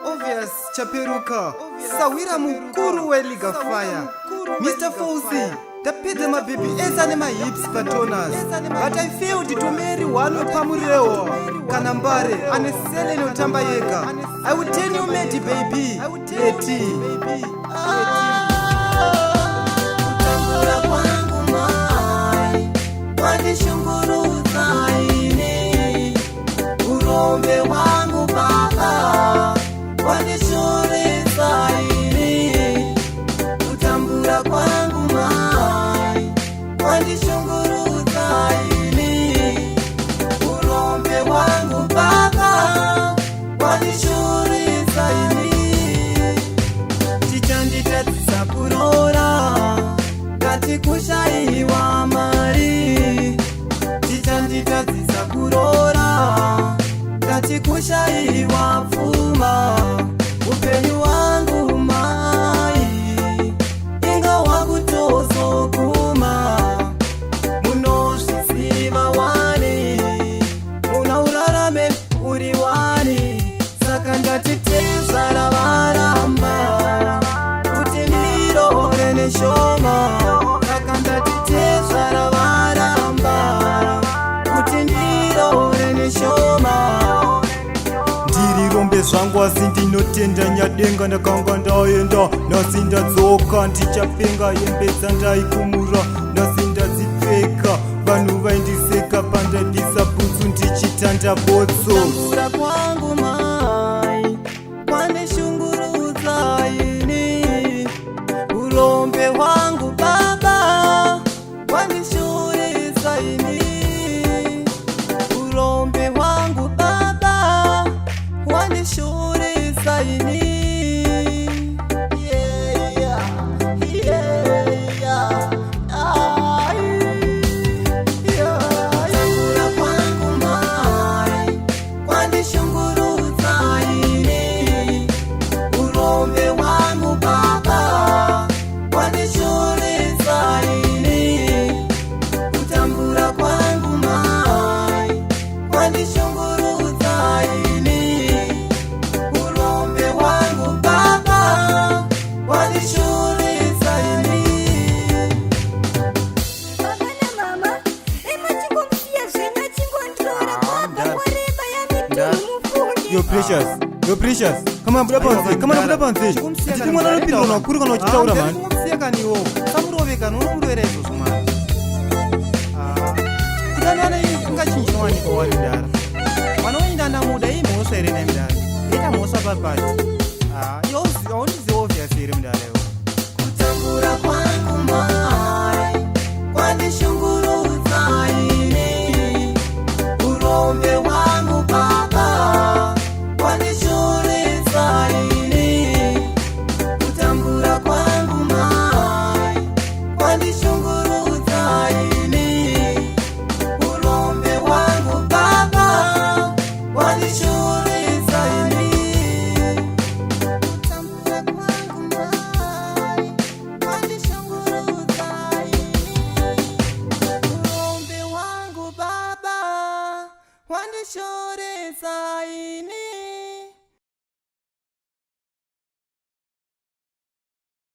Obvious chaperuka sawira mukuru weliga fire Mr. Fauzi tapedza mabhebhi ese ane mahips patoners but I failed to marry one pamurewo kana mbare ane sele inotamba yega I will tell you mate baby eti urombe wangu baba wanishurisa ini kutambura kwangu mai wanishunguruza ini urombe wangu baba wanishurisa ini tichanditadzisa kurora ngati kushaiwa mari tichanditadzisa kurora ngati kushaiwa pfuma upenyu wangu mai inga wakutozoguma munozviziva wani munaurarame uri wani saka ngatitezvara varamba kuti ndirore neshoma saka ngatitezvara varamba kuti ndirore neshoma ndirombe zvangu asi ndinotenda nyadenga ndakanga ndaenda nhasi ndadzoka ndichapenga hembe dzandaikumura nhasi ndadzipfeka vanhu vaindiseka pandadisa bhutsu ndichitanda botso kutambura kwangu mai kwandishungurudza ini urombe hwangu baba kwandishurisa ini urombe hwangu baba wandishurisa ini kutambura kwangu mai kwandishungurudza ini urombe hwangu baba wandishurisa ini kutambura kwangu mai kwandishungurudza ini urombe hwangu baba wandishurisa ini Yo precious kama buda panze titi mwana nopindwa nakuri kana uchitaura mani kumsiyakaniwo samurovekani unomurwera izvozvo mwana kudanana ungachinjinowanika wari mudara mwana wenyinda ndamuda imhosva here nemidara ita mhosva papati